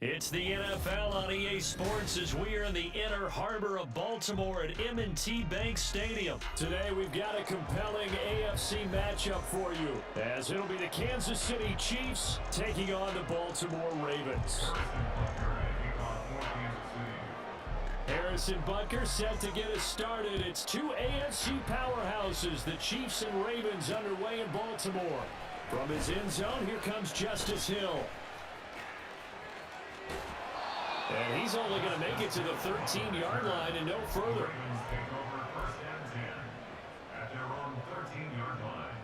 It's the NFL on EA Sports as we are in the inner harbor of Baltimore at M&T Bank Stadium. Today we've got a compelling AFC matchup for you, as it'll be the Kansas City Chiefs taking on the Baltimore Ravens. Harrison Butker set to get us started. It's two AFC powerhouses, the Chiefs and Ravens, underway in Baltimore. From his end zone, here comes Justice Hill. And he's only going to make it to the 13-yard line and no further. Take over first and 10 at their own 13-yard line.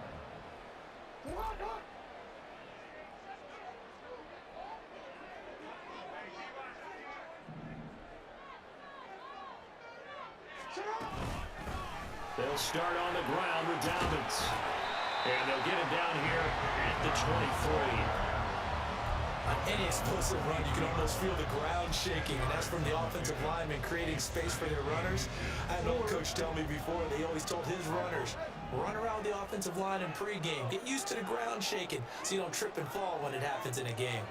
They'll start on the ground with Dobbins. And they'll get him down here at the 23. On any explosive run, you can almost feel the ground shaking, and that's from the offensive linemen creating space for their runners. I had an old coach tell me before, they always told his runners, run around the offensive line in pregame. Get used to the ground shaking so you don't trip and fall when it happens in a game.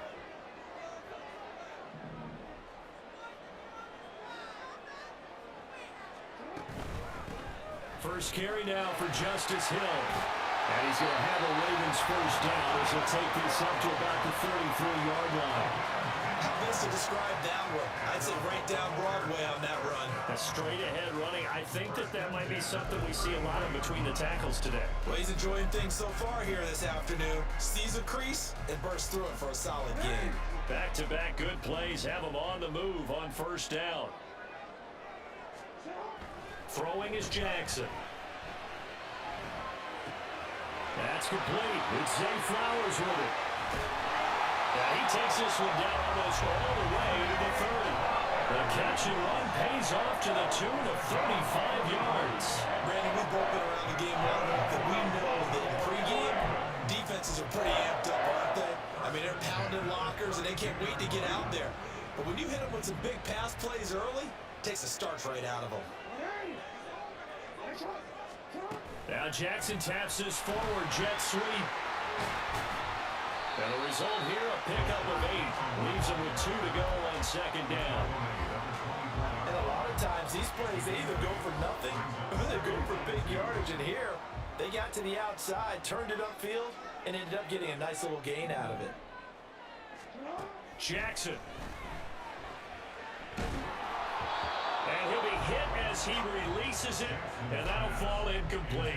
First carry now for Justice Hill. And he's going to have a Ravens first down as he'll take this up to about the 33-yard line. How best to describe that one? I'd say right down Broadway on that run. A straight-ahead running. I think that might be something we see a lot of between the tackles today. Well, he's enjoying things so far here this afternoon. Sees a crease and bursts through it for a solid game. Back-to-back good plays have him on the move on first down. Throwing is Jackson. That's complete. It's Zay Flowers with it. Yeah, he takes this one down almost all the way to the 30. The catch and run pays off to the tune of 35 yards. Brandon, we've both been around the game long enough that we know that in pregame, defenses are pretty amped up, aren't they? I mean, they're pounding lockers, and they can't wait to get out there. But when you hit them with some big pass plays early, it takes the starch right out of them. Now Jackson taps this forward jet sweep. And the result here, a pickup of 8. Leaves him with 2 to go on second down. And a lot of times, these plays, they either go for nothing or they go for big yardage. And here, they got to the outside, turned it upfield, and ended up getting a nice little gain out of it. Jackson. And he'll be hit as he releases it, and that'll fall incomplete.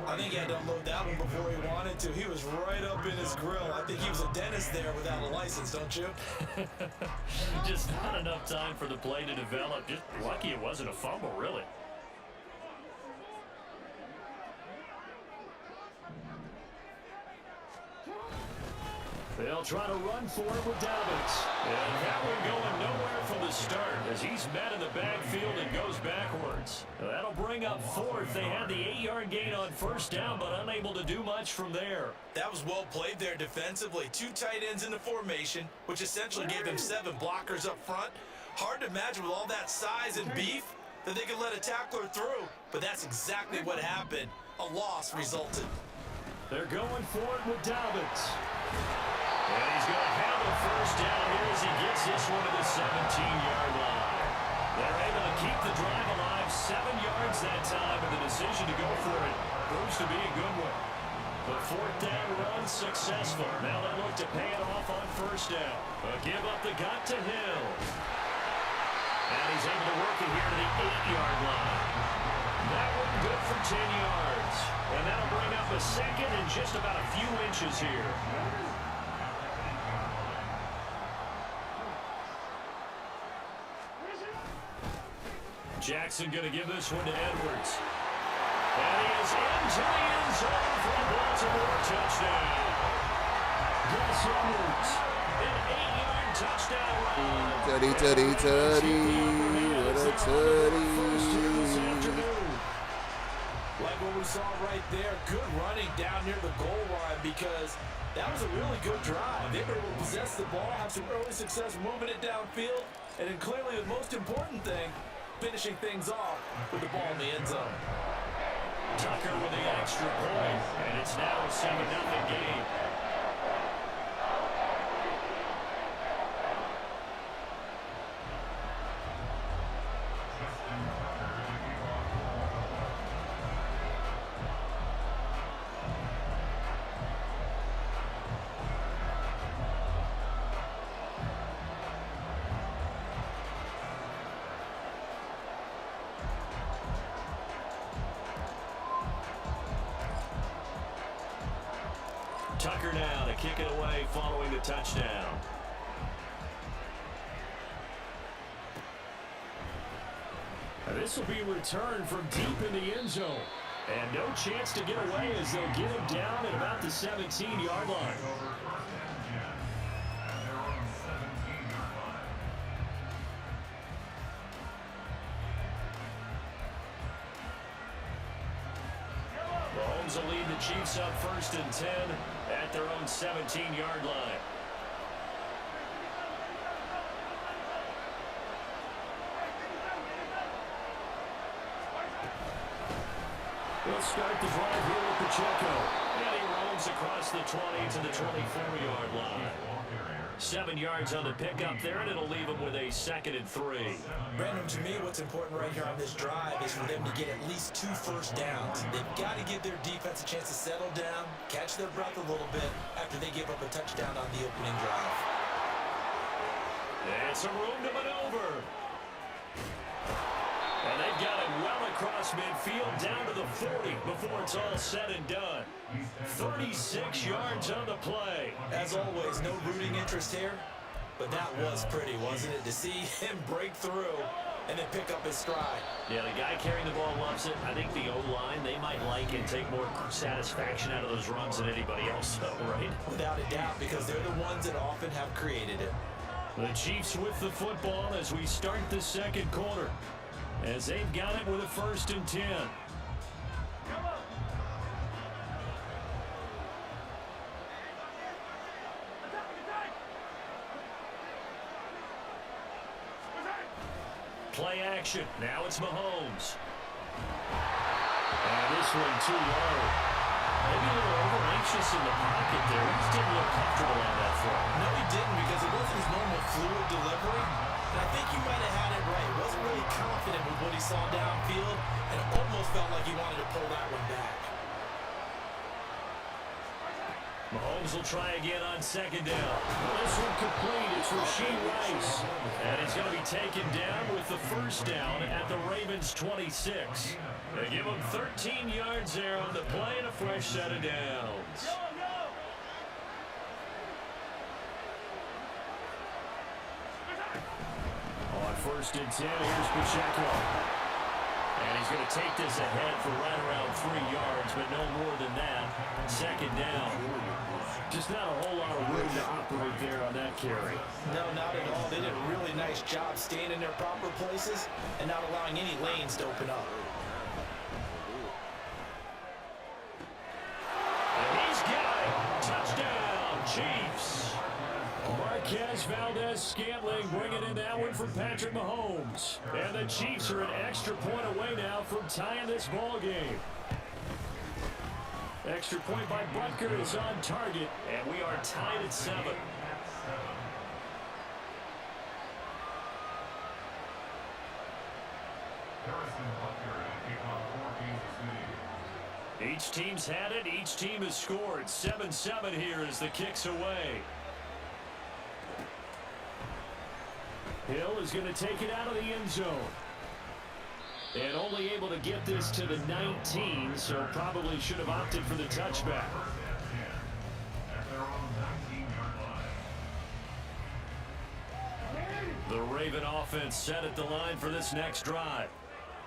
I think he had to unload that one before he wanted to. He was right up in his grill. I think he was a dentist there without a license, don't you? Just not enough time for the play to develop. Just lucky it wasn't a fumble, really. They'll try to run for it with Dobbins. And that one going nowhere from the start as he's met in the backfield and goes backwards. That'll bring up fourth. They had the 8-yard gain on first down, but unable to do much from there. That was well played there defensively. 2 tight ends in the formation, which essentially gave them 7 blockers up front. Hard to imagine with all that size and beef that they could let a tackler through, but that's exactly what happened. A loss resulted. They're going for it with Dobbins. And he's going to have a first down here as he gets this one to the 17-yard line. They're able to keep the drive alive 7 yards that time, and the decision to go for it proves to be a good one. The fourth down run successful. Now they look to pay it off on first down. A give up the gut to Hill. And he's able to work it here to the 8-yard line. That one good for 10 yards. And that'll bring up a second and just about a few inches here. Jackson going to give this one to Edwards. And he is into the end zone for a Baltimore touchdown. Gus Edwards, an 8-yard touchdown run. Tutty. What a tutty. Like what we saw right there, good running down near the goal line because that was a really good drive. They were able to possess the ball, have some early success moving it downfield, and then clearly the most important thing, finishing things off with the ball in the end zone. Tucker with the extra point, and it's now a 7-0 game. Tucker now to kick it away following the touchdown. This will be returned from deep in the end zone. And no chance to get away as they'll get him down at about the 17-yard line. Mahomes will lead the Chiefs up 1st and 10 at their own 17-yard line. We'll start the drive here with Pacheco. And he roams across the 20 to the 24-yard line. 7 yards on the pickup there, and it'll leave him with a 2nd and 3. Brandon, to me, what's important right here on this drive is for them to get at least 2 first downs. They've got to give their defense a chance to settle down, catch their breath a little bit after they give up a touchdown on the opening drive. And some room to maneuver. And they've got it well across midfield down to the 40 before it's all said and done. 36 yards on the play. As always, no rooting interest here, but that was pretty, wasn't it? To see him break through and then pick up his stride. Yeah, the guy carrying the ball loves it. I think the O-line, they might like and take more satisfaction out of those runs than anybody else, though, right? Without a doubt, because they're the ones that often have created it. The Chiefs with the football as we start the second quarter, as they've got it with a 1st and 10. Play action. Now it's Mahomes. And this one too low. Maybe a little over-anxious in the pocket there. He just didn't look comfortable on that throw. No, he didn't, because it wasn't his normal fluid delivery. And I think he might have had it right. He wasn't really confident with what he saw downfield, and it almost felt like he wanted to pull that one back. Mahomes will try again on 2nd down. This one complete. It's Rashee Rice. And he's going to be taken down with the 1st down at the Ravens' 26. They give him 13 yards there on the play and a fresh set of downs. On 1st and 10, here's Pacheco. And he's going to take this ahead for right around 3 yards, but no more than that. 2nd down. Just not a whole lot of room to operate there on that carry. No, not at all. They did a really nice job staying in their proper places and not allowing any lanes to open up. And he's got it. Touchdown, Chiefs. Marquez Valdez-Scantling bringing in that one from Patrick Mahomes. And the Chiefs are an extra point away now from tying this ball game. Extra point by Butker is on target, and we are tied at 7. Each team's had it. Each team has scored. 7-7 here as the kick's away. Hill is going to take it out of the end zone. And only able to get this to the 19, so probably should have opted for the touchback. The Raven offense set at the line for this next drive.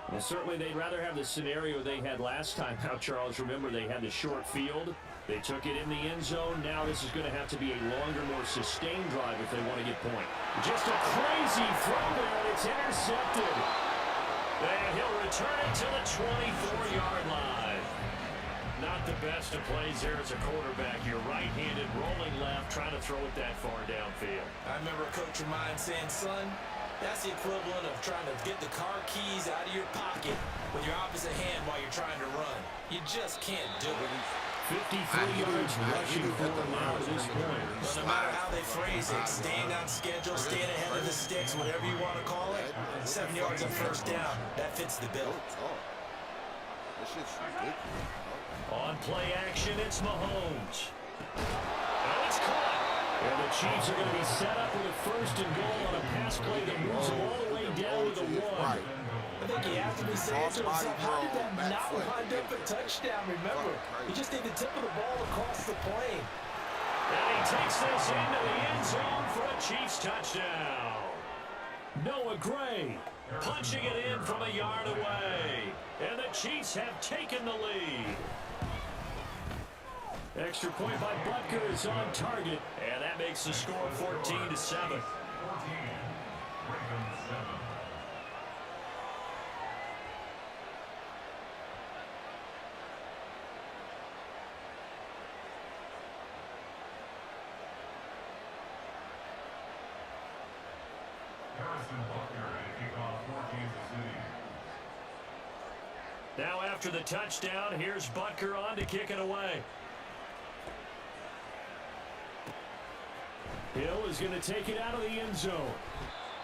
Well, certainly they'd rather have the scenario they had last time out, Charles. Remember, they had the short field. They took it in the end zone. Now this is going to have to be a longer, more sustained drive if they want to get point. Just a crazy throw there, and it's intercepted. And he'll return it to the 24-yard line. Not the best of plays there as a quarterback. You're right-handed, rolling left, trying to throw it that far downfield. I remember a coach of mine saying, son, that's the equivalent of trying to get the car keys out of your pocket with your opposite hand while you're trying to run. You just can't do it. 53 yards rushing for him now at this point. Well, no matter how they phrase it, staying on schedule, staying ahead of the sticks, whatever you want to call it, 7 yards on 1st down, that fits the bill. That shit's ridiculous. On play action, it's Mahomes. And it's caught. And the Chiefs are going to be set up with a 1st and goal on a pass play that moves them all the way way down to the one. I think he has to be saying to himself, how did that not wind up a touchdown? Remember, he just need the tip of the ball across the plane. And he takes this into the end zone for a Chiefs touchdown. Noah Gray punching it in from a yard away. And the Chiefs have taken the lead. Extra point by Butker is on target. And that makes the score 14-7. Now after the touchdown, here's Butker on to kick it away. Hill is going to take it out of the end zone.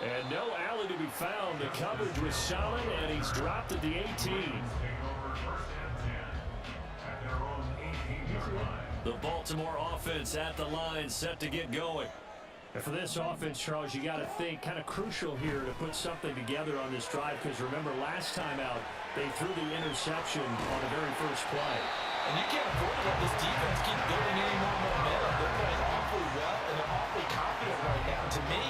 And no alley to be found. The coverage was solid, and he's dropped at the 18. The Baltimore offense at the line, set to get going. And for this offense, Charles, you got to think kind of crucial here to put something together on this drive, because remember last time out, they threw the interception on the very first play. And you can't afford to let this defense keep building any more momentum. They're playing awfully well, and they're awfully confident right now. To me,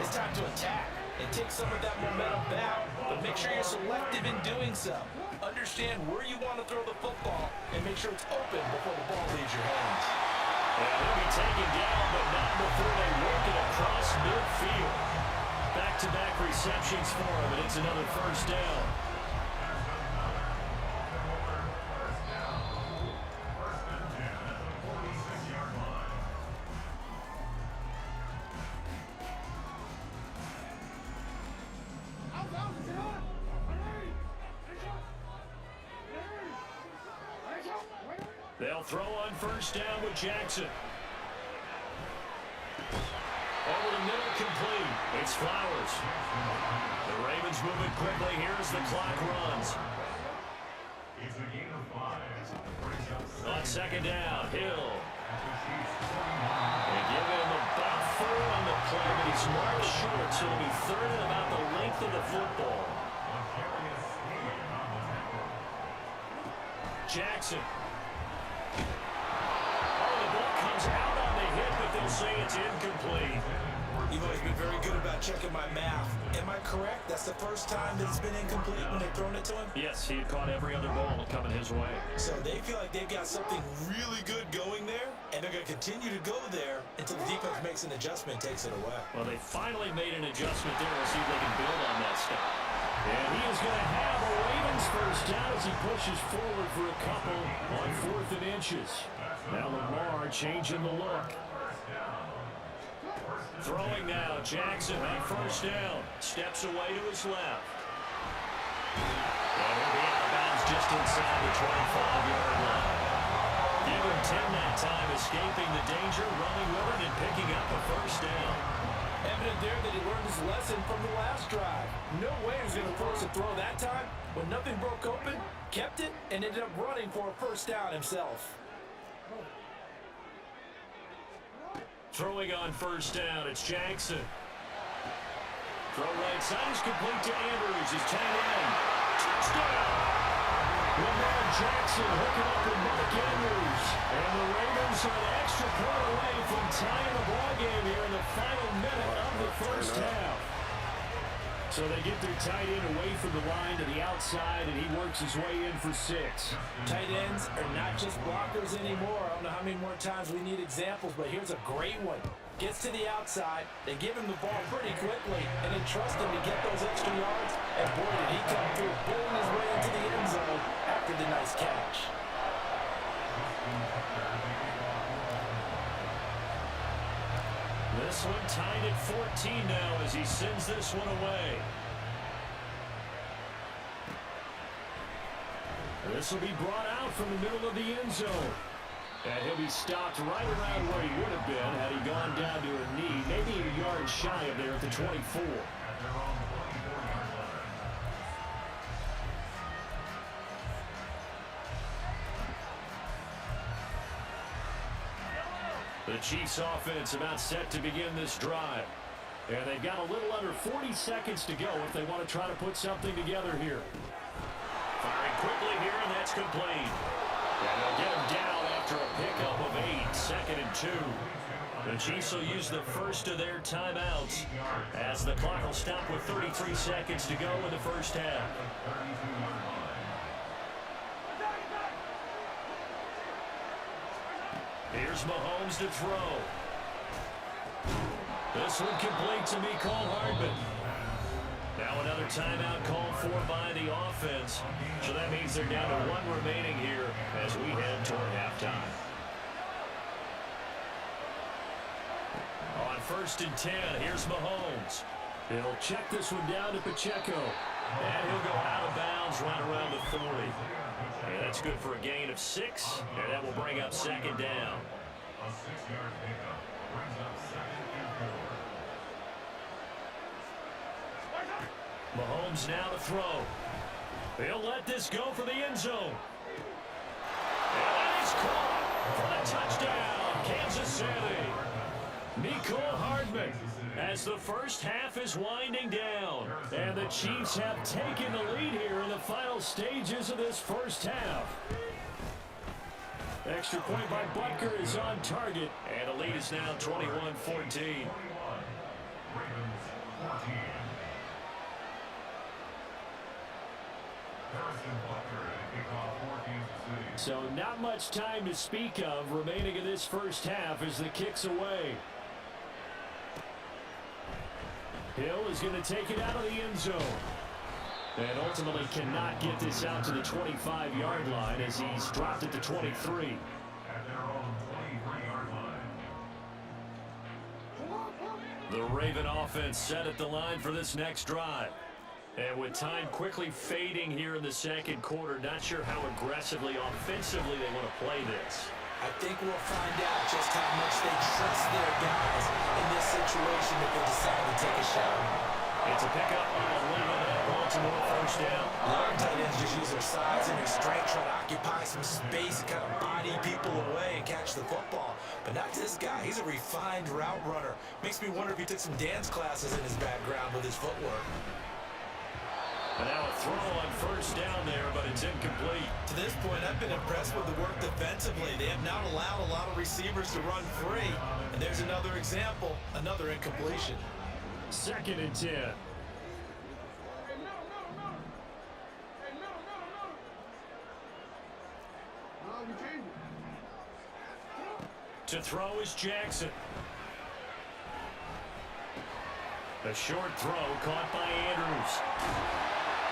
it's time to attack and take some of that momentum back, but make sure you're selective in doing so. Understand where you want to throw the football and make sure it's open before the ball leaves your hands. And he'll be taken down, but not before they work it across midfield. Back-to-back receptions for him, and it's another first down. They'll throw on first down with Jackson. Over the middle, complete. It's Flowers. The Ravens moving quickly here as the clock runs. It's a gain of 5. On second down, Hill. They give him about 4 on the play, but he's marked short, so it'll be third and about the length of the football. Jackson. Out on the hit, but they'll say it's incomplete. You've always been very good about checking my math. Am I correct? That's the first time that it's been incomplete when they've thrown it to him? Yes, he had caught every other ball coming his way. So they feel like they've got something really good going there, and they're going to continue to go there until the defense makes an adjustment, takes it away. Well, they finally made an adjustment there. We'll see if they can build on that stuff. And he is going to have a Ravens first down as he pushes forward for a couple on 4th and inches. Now Lamar changing the look. Throwing now, Jackson on first down. Steps away to his left. And he'll be out of bounds just inside the 25-yard line. Give him 10 that time, escaping the danger, running with it, and picking up a first down. Evident there that he learned his lesson from the last drive. No way he was going to force a throw that time. When nothing broke open, kept it, and ended up running for a first down himself. Throwing on first down, it's Jackson. Throw right side is complete to Andrews. His tight end. Touchdown! Lamar Jackson hooking up with Mark Andrews. And the Ravens are an extra point away from tying the ballgame here in the final minute of the first half. So they get their tight end away from the line to the outside, and he works his way in for 6. Tight ends are not just blockers anymore. I don't know how many more times we need examples, but here's a great one. Gets to the outside, they give him the ball pretty quickly, and then trust him to get those extra yards. And boy, did he come through, pulling his way into the end zone after the nice catch. This one tied at 14 now as he sends this one away. This will be brought out from the middle of the end zone. And he'll be stopped right around where he would have been had he gone down to a knee, maybe a yard shy of there at the 24. The Chiefs offense about set to begin this drive. And they've got a little under 40 seconds to go if they want to try to put something together here. Firing quickly here, and that's complete. And they'll get him down after a pickup of 8, 2nd and 2. The Chiefs will use the first of their timeouts as the clock will stop with 33 seconds to go in the first half. Here's Mahomes to throw. This one complete to Mecole Hardman. Now another timeout called for by the offense. So that means they're down to 1 remaining here as we head toward halftime. On 1st and 10, here's Mahomes. He'll check this one down to Pacheco. And he'll go out of bounds right around the 40. And that's good for a gain of 6. And that will bring up 2nd down. A 6-yard pickup brings up 2nd and 4. Mahomes now to throw. He'll let this go for the end zone. And that is caught for the touchdown, Kansas City. Mecole Hardman as the first half is winding down. And the Chiefs have taken the lead here in the final stages of this first half. Extra point by Butker is on target. And the lead is now 21-14. So not much time to speak of remaining in this first half as the kick's away. Hill is going to take it out of the end zone. And ultimately cannot get this out to the 25-yard line as he's dropped it to 23. At their own 23-yard line. The Raven offense set at the line for this next drive. And with time quickly fading here in the second quarter, not sure how aggressively, offensively they want to play this. I think we'll find out just how much they trust their guys in this situation if they decide to take a shot. It's a pickup on the lead at Baltimore first down. A lot of tight ends just use their size and their strength, try to occupy some space and kind of body people away and catch the football. But not this guy. He's a refined route runner. Makes me wonder if he took some dance classes in his background with his footwork. And now a throw on first down there, but it's incomplete. To this point, I've been impressed with the work defensively. They have not allowed a lot of receivers to run free. And there's another example, another incompletion. 2nd and 10. To throw is Jackson. A short throw caught by Andrews.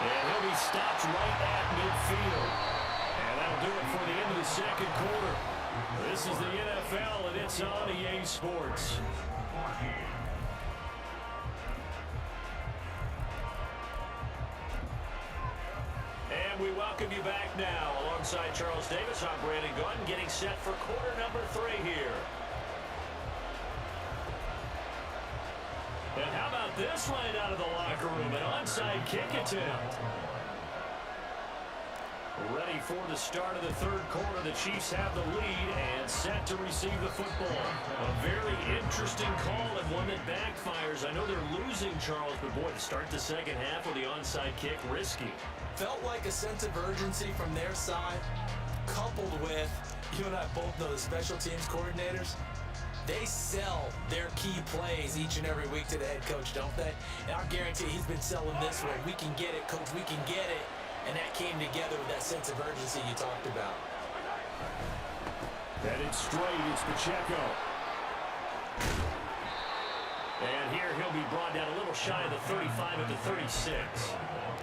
And he'll be stopped right at midfield. And that'll do it for the end of the second quarter. This is the NFL, and it's on EA Sports. And we welcome you back now. Alongside Charles Davis, I'm Brandon Gunn, getting set for quarter number 3 here. And how about this line out of the locker room? An onside kick attempt. Ready for the start of the third quarter. The Chiefs have the lead and set to receive the football. A very interesting call and one that backfires. I know they're losing, Charles, but boy, to start the second half with the onside kick, risky. Felt like a sense of urgency from their side, coupled with, you and I both know the special teams coordinators, they sell their key plays each and every week to the head coach, don't they? And I guarantee he's been selling this one. We can get it, coach, we can get it. And that came together with that sense of urgency you talked about. Headed straight, it's Pacheco. And here he'll be brought down a little shy of the 35 at the 36.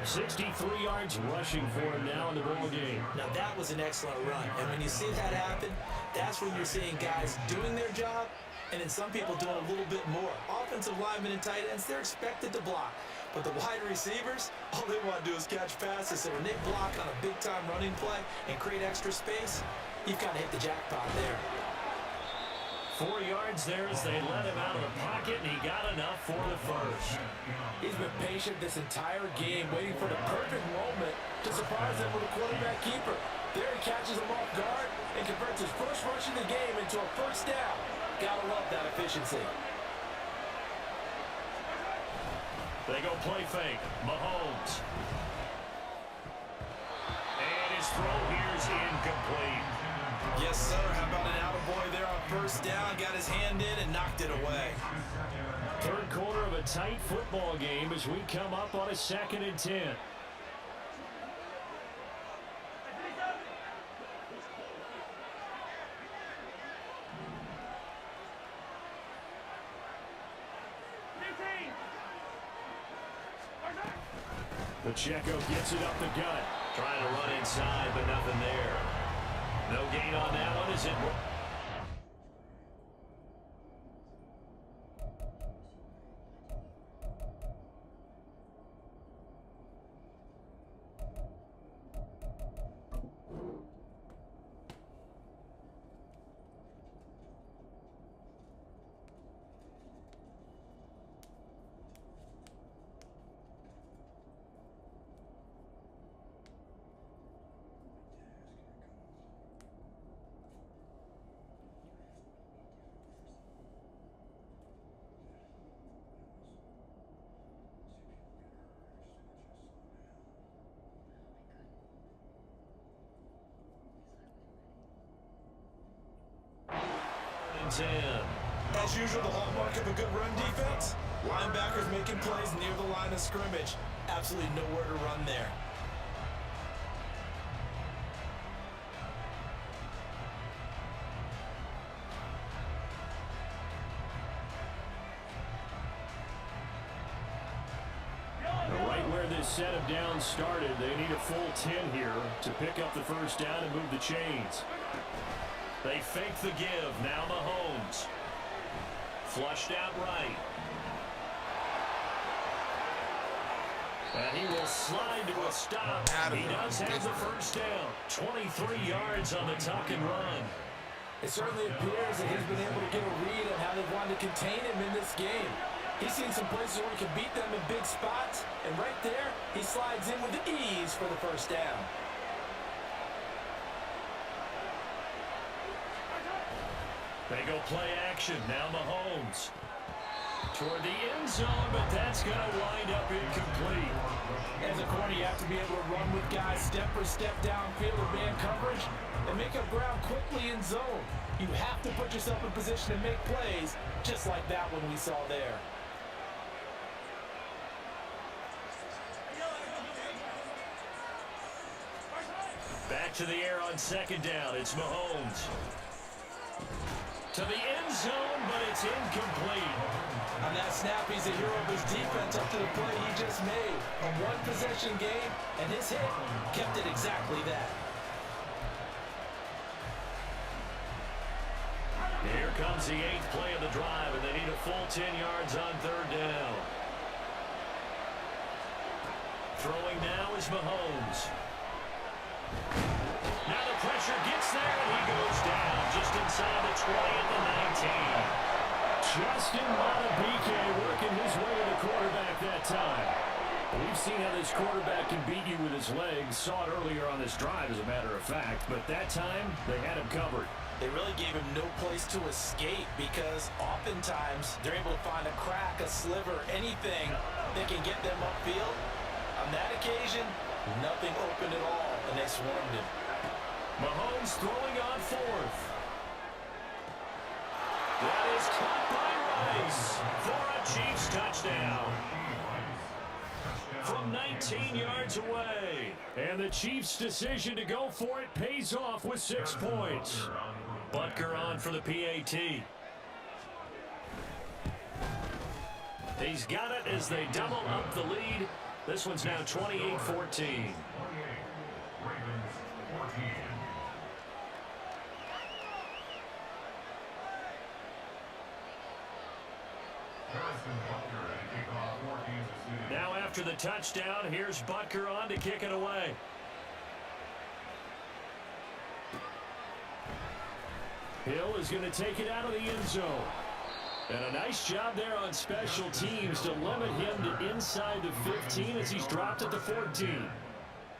63 yards rushing for him now in the ball game. Now that was an excellent run. And when you see that happen, that's when you're seeing guys doing their job and then some people doing a little bit more. Offensive linemen and tight ends, they're expected to block. But the wide receivers, all they want to do is catch passes. So when they block on a big-time running play and create extra space, you've got to hit the jackpot there. 4 yards there as they let him out of the pocket, and he got enough for the first. He's been patient this entire game, waiting for the perfect moment to surprise them with a quarterback keeper. There he catches him off guard and converts his first rush of the game into a first down. Gotta love that efficiency. They go play fake. Mahomes. And his throw here is incomplete. Yes, sir. How about an attaboy there on first down? Got his hand in and knocked it away. Third quarter of a tight football game as we come up on a 2nd and 10. Pacheco gets it up the gut. Trying to run inside, but nothing there. No gain on that one. Is it? As usual, the hallmark of a good run defense, linebackers making plays near the line of scrimmage. Absolutely nowhere to run there. Right where this set of downs started, they need a full 10 here to pick up the first down and move the chains. They fake the give. Now Mahomes. Flushed out right. And he will slide to a stop. He does have the first down. 23 yards on the tuck and run. It certainly appears that he's been able to get a read on how they wanted to contain him in this game. He's seen some places where he can beat them in big spots, and right there, he slides in with ease for the first down. They go play action. Now Mahomes. Toward the end zone, but that's going to wind up incomplete. As a corner, you have to be able to run with guys step for step downfield with man coverage and make up ground quickly in zone. You have to put yourself in position to make plays, just like that one we saw there. Back to the air on 2nd down. It's Mahomes. To the end zone, but it's incomplete. On that snap, he's a hero of his defense up to the play he just made. A one-possession game, and his hit kept it exactly that. Here comes the 8th play of the drive, and they need a full 10 yards on 3rd down. Throwing now is Mahomes. Now the pressure gets there, and he goes down just inside the 20 at the 19. Justin Madubuike working his way to the quarterback that time. We've seen how this quarterback can beat you with his legs. Saw it earlier on this drive, as a matter of fact. But that time, they had him covered. They really gave him no place to escape because oftentimes they're able to find a crack, a sliver, anything that can get them upfield. On that occasion, nothing open at all, and they swarmed him. Mahomes throwing on 4th. That is caught by Rice for a Chiefs touchdown. From 19 yards away. And the Chiefs' decision to go for it pays off with 6 points. Butker on for the PAT. He's got it as they double up the lead. This one's now 28-14. Now after the touchdown, here's Butker on to kick it away. Hill is going to take it out of the end zone. And a nice job there on special teams to limit him to inside the 15 as he's dropped at the 14.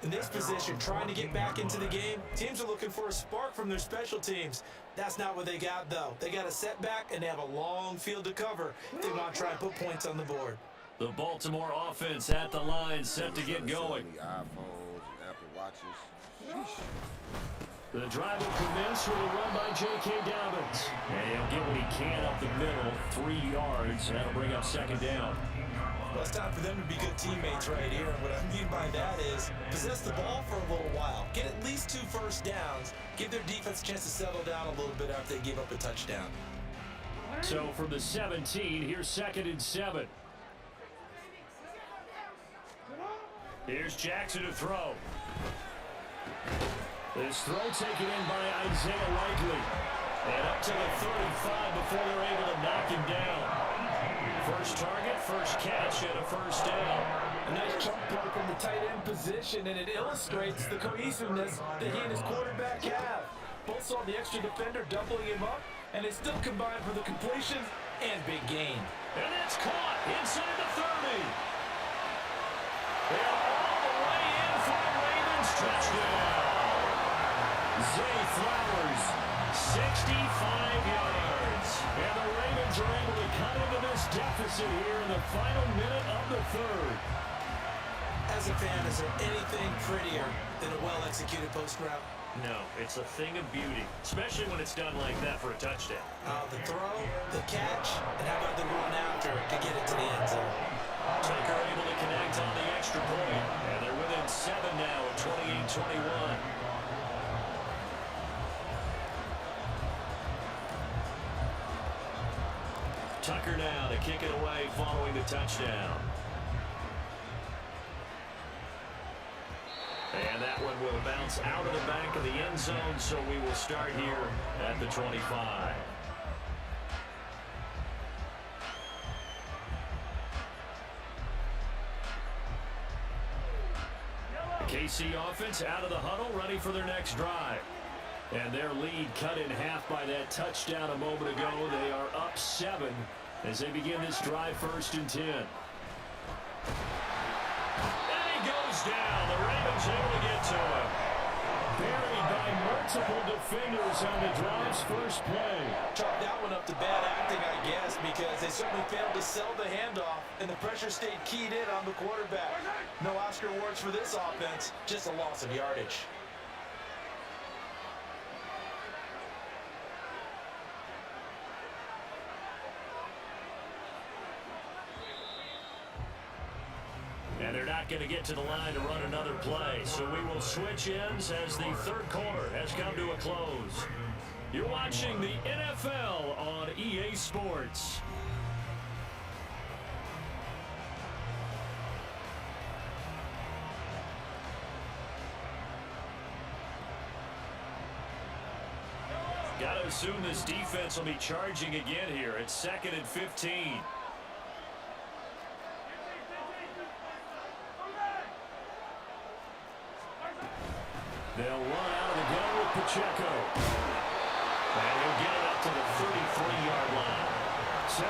In this position, trying to get back into the game, teams are looking for a spark from their special teams. That's not what they got, though. They got a setback, and they have a long field to cover if they want to try and put points on the board. The Baltimore offense at the line, set to get going. The iPhones and Apple Watches. Sheesh. The drive will commence with a run by J.K. Dobbins. And he'll get what he can up the middle, 3 yards. That'll bring up second down. Well, it's time for them to be good teammates right here. And what I mean by that is possess the ball for a little while. Get at least 2 first downs. Give their defense a chance to settle down a little bit after they give up a touchdown. So from the 17, here's 2nd and 7. Here's Jackson to throw. This throw taken in by Isaiah Likely. And up to the 35 before they're able to knock him down. First target, first catch, and a first down. A nice chunk play from the tight end position, and it illustrates the cohesiveness that he and his quarterback have. Both saw the extra defender doubling him up, and they still combined for the completion and big gain. And it's caught inside the 30. They're all the way in for the Ravens touchdown. Zay Flowers, 65 yards. And the Ravens are able to cut into this deficit here in the final minute of the 3rd. As a fan, is there anything prettier than a well-executed post route? No, it's a thing of beauty, especially when it's done like that for a touchdown. The throw, the catch, and how about the run after to get it to the end zone? Tucker able to connect on the extra point, and they're within 7 now at 28-21. Tucker now to kick it away following the touchdown. And that one will bounce out of the back of the end zone, so we will start here at the 25. The KC offense out of the huddle, ready for their next drive. And their lead cut in half by that touchdown a moment ago. They are up 7 as they begin this drive, 1st and 10. And he goes down. The Ravens able to get to him. Buried by multiple defenders on the drive's first play. Chalk that one up to bad acting, I guess, because they certainly failed to sell the handoff, and the pressure stayed keyed in on the quarterback. No Oscar awards for this offense, just a loss of yardage. And they're not going to get to the line to run another play. So we will switch ends as the 3rd quarter has come to a close. You're watching the NFL on EA Sports. Got to assume this defense will be charging again here. It's 2nd and 15. They'll run out of the gun with Pacheco. And he'll get it up to the 33-yard line. 75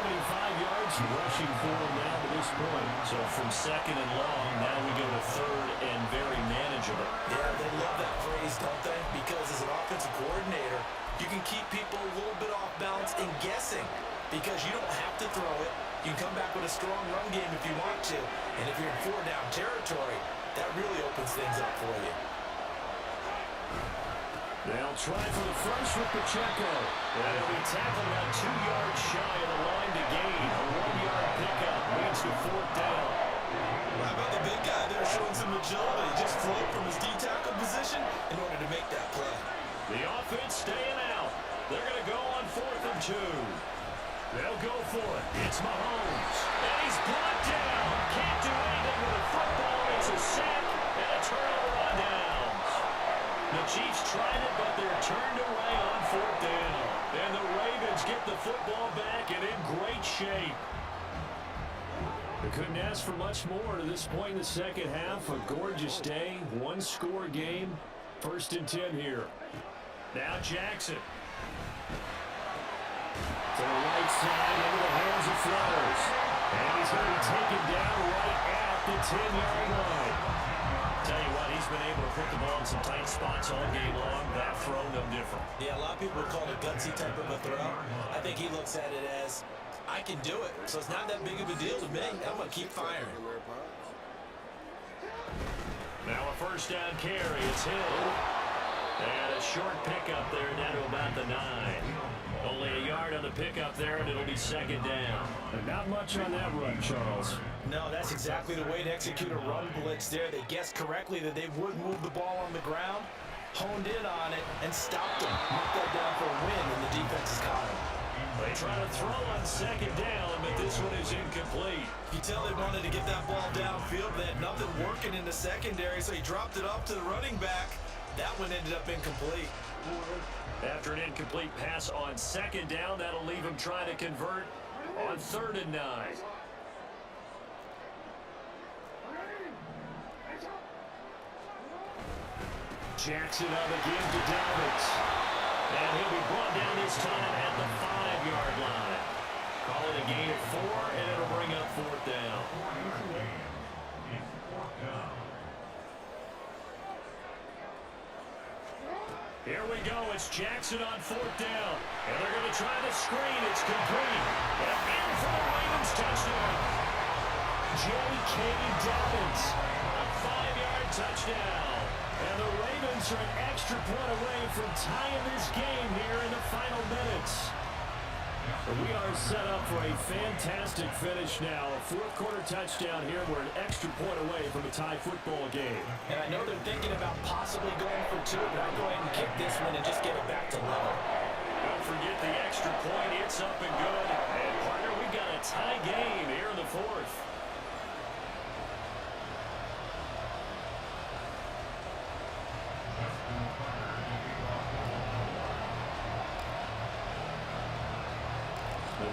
yards rushing for him now to this point. So from 2nd and long, now we go to 3rd and very manageable. Yeah, they love that phrase, don't they? Because as an offensive coordinator, you can keep people a little bit off balance and guessing. Because you don't have to throw it. You can come back with a strong run game if you want to. And if you're in 4-down territory, that really opens things up for you. They'll try for the first with Pacheco. And he'll be tackled about 2 yards shy of the line to gain. A 1-yard pickup leads to 4th down. How about the big guy there showing some agility? Just float from his D-tackle position in order to make that play. The offense staying out. They're going to go on 4th and 2. They'll go for it. It's Mahomes. And he's brought down. Can't do anything with a football. It's a sack and a turnover on downs. The Chiefs tried it, but they're turned away on 4th down. And the Ravens get the football back and in great shape. They couldn't ask for much more to this point in the second half. A gorgeous day, 1-score game. 1st and 10 here. Now Jackson. To the right side, into the hands of Flowers. And he's going to be taken down right at the 10-yard line. Tell you what, he's been able to put the ball in some tight spots all game long. That throw, no different. Yeah, a lot of people would call it a gutsy type of a throw. I think he looks at it as I can do it. So it's not that big of a deal to me. I'm going to keep firing. Now a first down carry. It's Hill. And a short pickup there down to about the 9. Only a yard on the pickup there, and it'll be second down. And not much on that run, Charles. No, that's exactly the way to execute a run blitz there. They guessed correctly that they would move the ball on the ground, honed in on it, and stopped them. Marked that down for a win, and the defense has caught him. They try to throw on second down, but this one is incomplete. You tell they wanted to get that ball downfield. They had nothing working in the secondary, so he dropped it off to the running back. That one ended up incomplete. After an incomplete pass on second down, that'll leave him trying to convert on 3rd and 9. Jackson on the give to Dalvin. And he'll be brought down this time at the 5-yard line. Call it a gain of 4, and it'll bring up 4th down. Here we go. It's Jackson on 4th down. And they're going to try the screen. It's complete. And in for the Ravens touchdown. J.K. Dobbins. A 5-yard touchdown. And the Ravens are an extra point away from tying this game here in the final minutes. We are set up for a fantastic finish now. A 4th-quarter touchdown here. We're an extra point away from a tie football game. And I know they're thinking about possibly going for 2, but I'll go ahead and kick this one and just get it back to level. Don't forget the extra point. It's up and good. And, partner, we've got a tie game here in the 4th.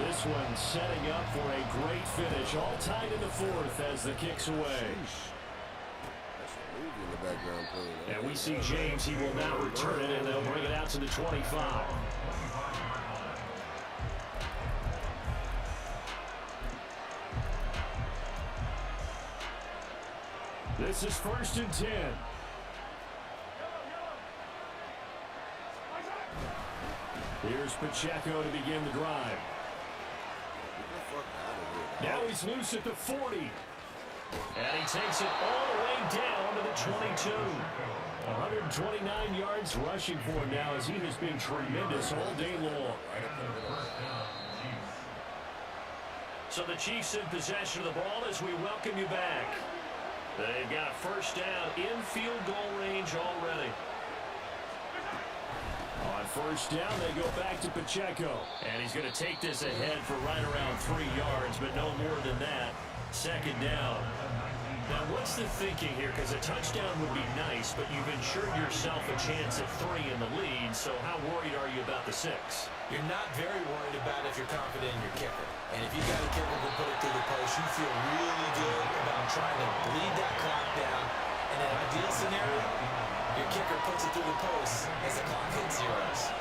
This one setting up for a great finish. All tied in the 4th as the kick's away. That's a movie in the background playing. And we see James. He will now return it, and they'll bring it out to the 25. This is 1st and 10. Here's Pacheco to begin the drive. Now he's loose at the 40. And he takes it all the way down to the 22. 129 yards rushing for him now as he has been tremendous all day long. So the Chiefs in possession of the ball as we welcome you back. They've got a first down in field goal range already. On first down, they go back to Pacheco. And he's going to take this ahead for right around 3 yards, but no more than that. Second down. Now, what's the thinking here? Because a touchdown would be nice, but you've ensured yourself a chance at 3 in the lead, so how worried are you about the 6? You're not very worried about it if you're confident in your kicker. And if you got a kicker who put it through the post, you feel really good about trying to bleed that clock down. In an ideal scenario, your kicker puts it through the post as the clock hits zeros.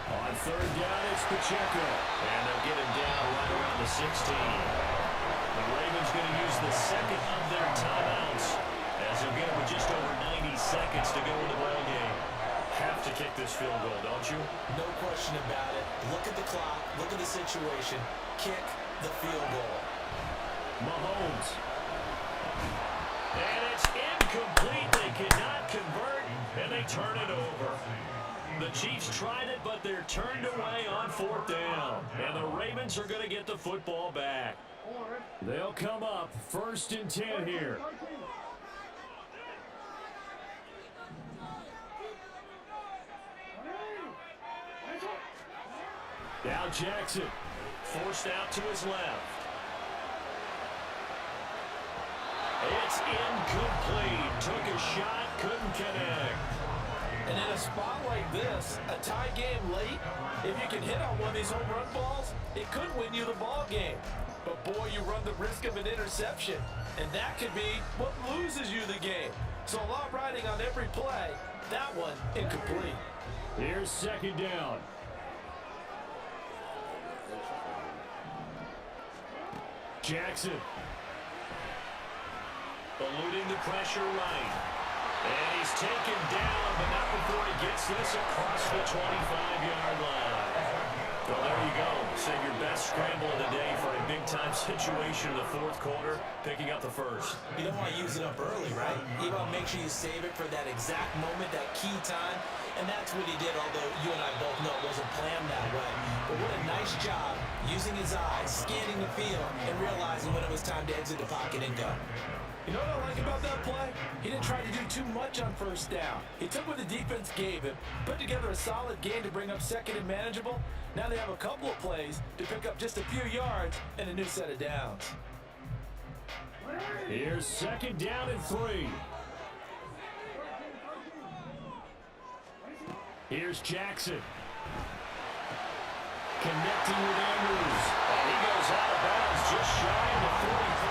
On third down, it's Pacheco. And they'll get him down right around the 16. The Ravens going to use the second of their timeouts as they'll get it with just over 90 seconds to go in the ballgame. Have to kick this field goal, don't you? No question about it. Look at the clock. Look at the situation. Kick the field goal. Mahomes. And it's incomplete. They cannot convert, and they turn it over. The Chiefs tried it, but they're turned away on 4th down. And the Ravens are going to get the football back. They'll come up 1st and 10 here. Now Jackson forced out to his left. It's incomplete. Took a shot, couldn't connect. And in a spot like this, a tie game late, if you can hit on one of these home run balls, it could win you the ball game. But boy, you run the risk of an interception, and that could be what loses you the game. So a lot riding on every play. That one incomplete. Here's second down. Jackson. Eluding the pressure right. And he's taken down, but not before he gets this across the 25-yard line. Well, there you go. Save your best scramble of the day for a big-time situation in the fourth quarter, picking up the first. You don't want to use it up early, right? You want to make sure you save it for that exact moment, that key time. And that's what he did, although you and I both know it wasn't planned that way. But what a nice job using his eyes, scanning the field, and realizing when it was time to exit the pocket and go. You know what I like about that play? He didn't try to do too much on first down. He took what the defense gave him, put together a solid game to bring up second and manageable. Now they have a couple of plays to pick up just a few yards and a new set of downs. Here's second down and 3. Here's Jackson. Connecting with Andrews. And he goes out of bounds just shy of the 45.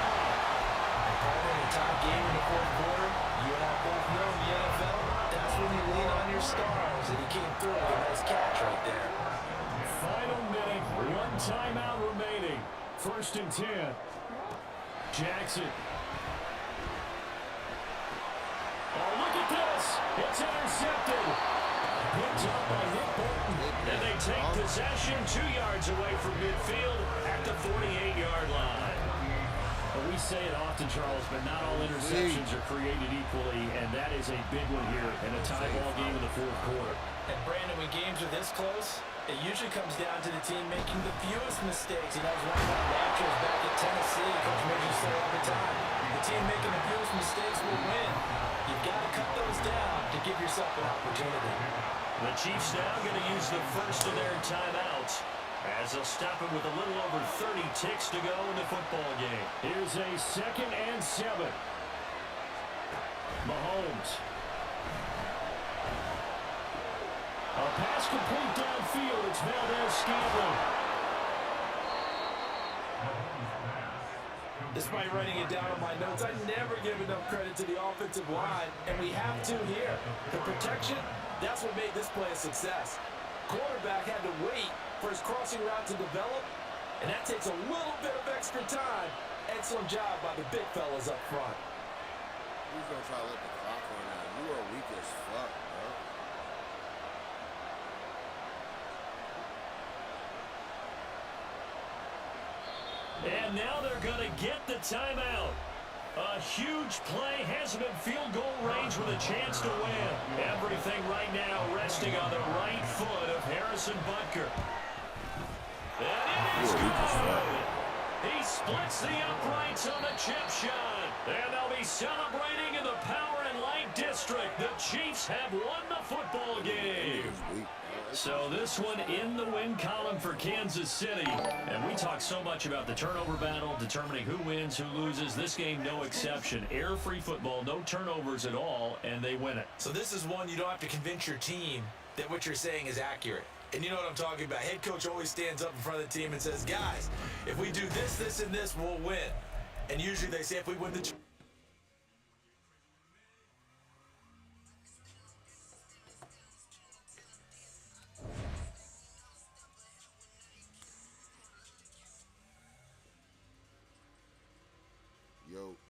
In a tie game in the fourth quarter, you and I both know in the NFL, that's when you lean on your stars, and he came through with a nice catch right there. Final minute, one timeout remaining. First and 10. Jackson. Oh, look at this. It's intercepted. Picked up by Nick Bolton. And they take possession 2 yards away from midfield at the 48-yard line. We say it often, Charles, but not all interceptions are created equally, and that is a big one here in a tie ball game in the fourth quarter. And Brandon, when games are this close, it usually comes down to the team making the fewest mistakes. You know, it was one of my mantras back at Tennessee. Coach Major said all the time, the team making the fewest mistakes will win. You've got to cut those down to give yourself an opportunity. The Chiefs now going to use the first of their timeouts, as they'll stop it with a little over 30 ticks to go in the football game. Here's a second and 7. Mahomes. A pass complete downfield. It's Valdez-Scantling. Despite writing it down on my notes, I never give enough credit to the offensive line, and we have to here. The protection, that's what made this play a success. Quarterback had to wait for his crossing route to develop, and that takes a little bit of extra time. Excellent job by the big fellas up front. Who's going to try to let the clock run out? You are weak as fuck, bro. And now they're going to get the timeout. A huge play, has him in field goal range with a chance to win. Everything right now resting on the right foot of Harrison Butker. And it is good. He splits the uprights on the chip shot. And they'll be celebrating in the Power and Light District. The Chiefs have won the football game. So this one in the win column for Kansas City. And we talk so much about the turnover battle, determining who wins, who loses. This game, no exception. Air-free football, no turnovers at all, and they win it. So this is one you don't have to convince your team that what you're saying is accurate. And you know what I'm talking about. Head coach always stands up in front of the team and says, guys, if we do this, this, and this, we'll win. And usually they say if we win the